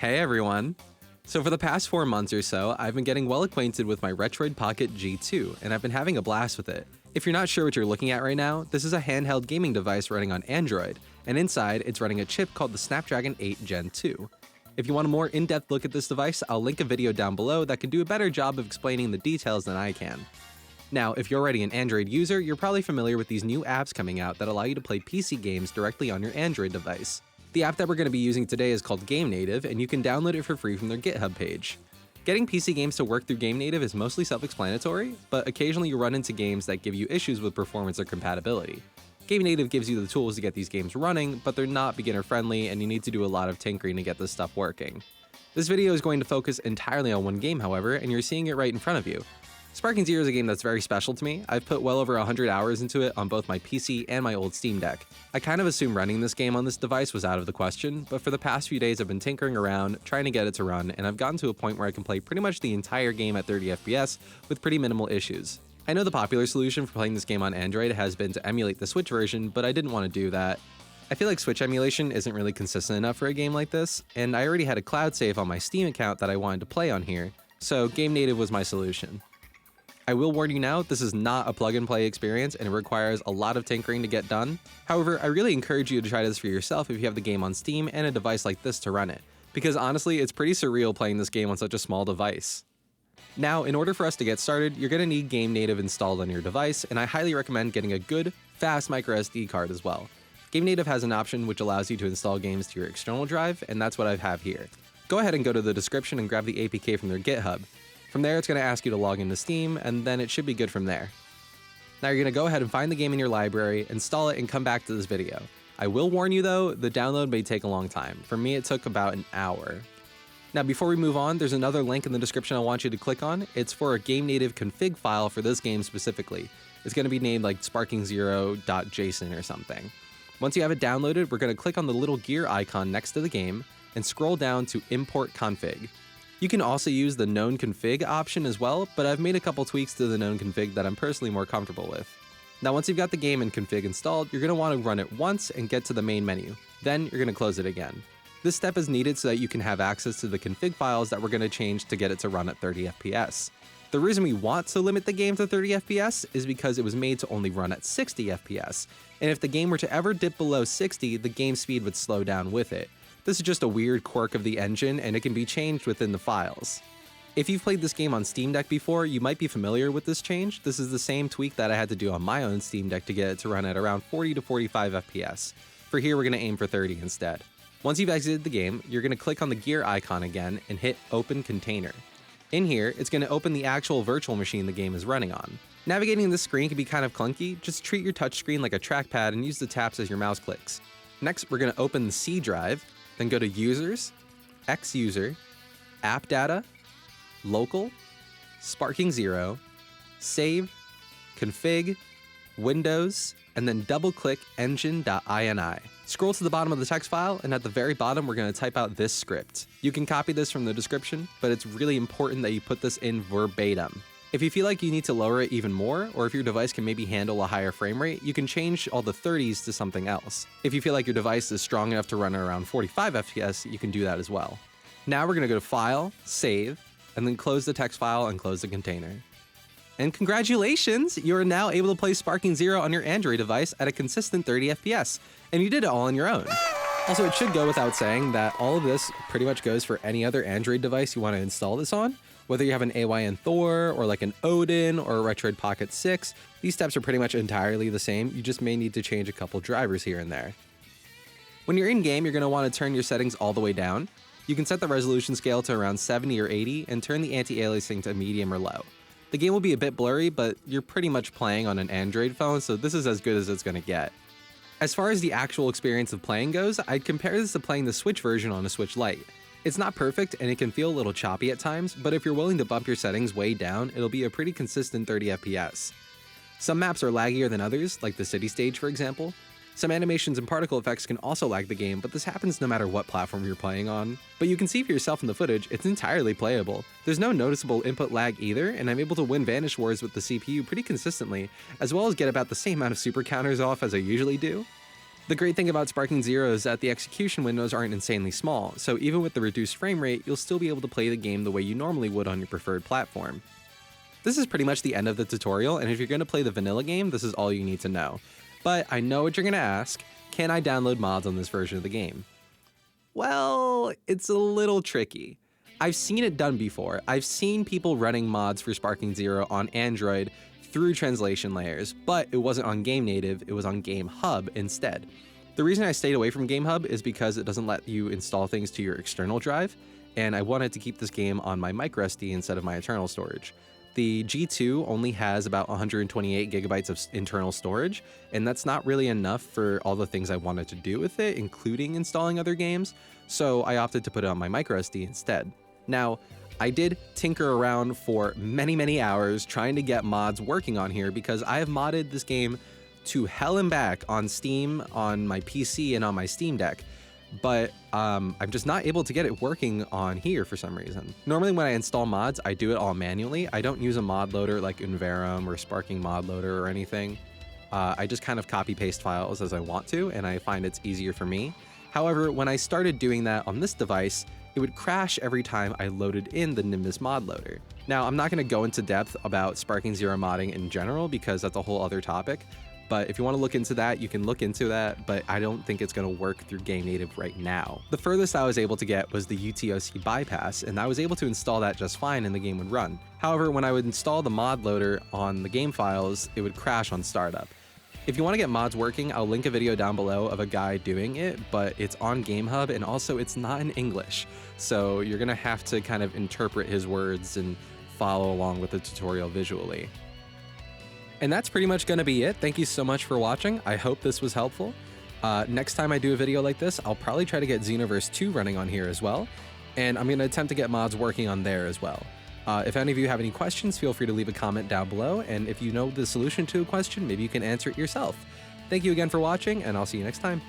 Hey everyone! So for the past 4 months or so, I've been getting well acquainted with my Retroid Pocket G2, and I've been having a blast with it. If you're not sure what you're looking at right now, this is a handheld gaming device running on Android, and inside it's running a chip called the Snapdragon 8 Gen 2. If you want a more in-depth look at this device, I'll link a video down below that can do a better job of explaining the details than I can. Now, if you're already an Android user, you're probably familiar with these new apps coming out that allow you to play PC games directly on your Android device. The app that we're going to be using today is called GameNative, and you can download it for free from their GitHub page. Getting PC games to work through GameNative is mostly self-explanatory, but occasionally you run into games that give you issues with performance or compatibility. GameNative gives you the tools to get these games running, but they're not beginner-friendly, and you need to do a lot of tinkering to get this stuff working. This video is going to focus entirely on one game, however, and you're seeing it right in front of you. Sparking Zero is a game that's very special to me. I've put well over 100 hours into it on both my PC and my old Steam Deck. I kind of assumed running this game on this device was out of the question, but for the past few days I've been tinkering around, trying to get it to run, and I've gotten to a point where I can play pretty much the entire game at 30 FPS with pretty minimal issues. I know the popular solution for playing this game on Android has been to emulate the Switch version, but I didn't want to do that. I feel like Switch emulation isn't really consistent enough for a game like this, and I already had a cloud save on my Steam account that I wanted to play on here, so GameNative was my solution. I will warn you now, this is not a plug-and-play experience and it requires a lot of tinkering to get done. However, I really encourage you to try this for yourself if you have the game on Steam and a device like this to run it, because honestly, it's pretty surreal playing this game on such a small device. Now, in order for us to get started, you're going to need GameNative installed on your device, and I highly recommend getting a good, fast microSD card as well. GameNative has an option which allows you to install games to your external drive, and that's what I have here. Go ahead and go to the description and grab the APK from their GitHub. From there, it's going to ask you to log into Steam, and then it should be good from there. Now you're going to go ahead and find the game in your library, install it, and come back to this video. I will warn you though, the download may take a long time. For me, it took about an hour. Now before we move on, there's another link in the description I want you to click on. It's for a GameNative config file for this game specifically. It's going to be named like sparking0.json or something. Once you have it downloaded, we're going to click on the little gear icon next to the game and scroll down to import config. You can also use the known config option as well, but I've made a couple tweaks to the known config that I'm personally more comfortable with. Now once you've got the game and config installed, you're going to want to run it once and get to the main menu. Then you're going to close it again. This step is needed so that you can have access to the config files that we're going to change to get it to run at 30 FPS. The reason we want to limit the game to 30 FPS is because it was made to only run at 60 FPS, and if the game were to ever dip below 60, the game speed would slow down with it. This is just a weird quirk of the engine, and it can be changed within the files. If you've played this game on Steam Deck before, you might be familiar with this change. This is the same tweak that I had to do on my own Steam Deck to get it to run at around 40 to 45 FPS. For here, we're going to aim for 30 instead. Once you've exited the game, you're going to click on the gear icon again and hit Open Container. In here, it's going to open the actual virtual machine the game is running on. Navigating this screen can be kind of clunky. Just treat your touchscreen like a trackpad and use the taps as your mouse clicks. Next, we're going to open the C drive. Then go to Users, X User, App Data, Local, Sparking Zero, Save, Config, Windows, and then double-click engine.ini. Scroll to the bottom of the text file, and at the very bottom, we're going to type out this script. You can copy this from the description, but it's really important that you put this in verbatim. If you feel like you need to lower it even more, or if your device can maybe handle a higher frame rate, you can change all the 30s to something else. If you feel like your device is strong enough to run at around 45 FPS, you can do that as well. Now we're going to go to File, Save, and then close the text file and close the container. And congratulations! You are now able to play Sparking Zero on your Android device at a consistent 30 FPS, and you did it all on your own. Also, it should go without saying that all of this pretty much goes for any other Android device you want to install this on. Whether you have an AYN Thor, or like an Odin, or a Retroid Pocket 6, these steps are pretty much entirely the same. You just may need to change a couple drivers here and there. When you're in game, you're going to want to turn your settings all the way down. You can set the resolution scale to around 70 or 80 and turn the anti-aliasing to medium or low. The game will be a bit blurry, but you're pretty much playing on an Android phone, so this is as good as it's going to get. As far as the actual experience of playing goes, I'd compare this to playing the Switch version on a Switch Lite. It's not perfect and it can feel a little choppy at times, but if you're willing to bump your settings way down, it'll be a pretty consistent 30 FPS. Some maps are laggier than others, like the city stage for example. Some animations and particle effects can also lag the game, but this happens no matter what platform you're playing on. But you can see for yourself in the footage, it's entirely playable. There's no noticeable input lag either, and I'm able to win Vanish Wars with the CPU pretty consistently, as well as get about the same amount of super counters off as I usually do. The great thing about Sparking Zero is that the execution windows aren't insanely small, so even with the reduced frame rate, you'll still be able to play the game the way you normally would on your preferred platform. This is pretty much the end of the tutorial, and if you're going to play the vanilla game, this is all you need to know. But I know what you're going to ask, can I download mods on this version of the game? Well, it's a little tricky. I've seen it done before. I've seen people running mods for Sparking Zero on Android through translation layers, but it wasn't on GameNative, it was on GameHub instead. The reason I stayed away from GameHub is because it doesn't let you install things to your external drive, and I wanted to keep this game on my microSD instead of my internal storage. The G2 only has about 128 gigabytes of internal storage, and that's not really enough for all the things I wanted to do with it, including installing other games, so I opted to put it on my microSD instead. Now, I did tinker around for many hours trying to get mods working on here because I have modded this game to hell and back on Steam, on my PC, and on my Steam Deck. But I'm just not able to get it working on here for some reason. Normally when I install mods, I do it all manually. I don't use a mod loader like Unverum or Sparking Mod Loader or anything. I just kind of copy paste files as I want to, and I find it's easier for me. However, when I started doing that on this device, it would crash every time I loaded in the Nimbus mod loader. Now, I'm not going to go into depth about Sparking Zero modding in general because that's a whole other topic, but if you want to look into that, you can look into that, but I don't think it's going to work through GameNative right now. The furthest I was able to get was the UTOC bypass, and I was able to install that just fine and the game would run. However, when I would install the mod loader on the game files, it would crash on startup. If you want to get mods working, I'll link a video down below of a guy doing it, but it's on GameHub and also it's not in English. So you're going to have to kind of interpret his words and follow along with the tutorial visually. And that's pretty much going to be it. Thank you so much for watching. I hope this was helpful. Next time I do a video like this, I'll probably try to get Xenoverse 2 running on here as well. And I'm going to attempt to get mods working on there as well. If any of you have any questions, feel free to leave a comment down below, and if you know the solution to a question, maybe you can answer it yourself. Thank you again for watching, and I'll see you next time.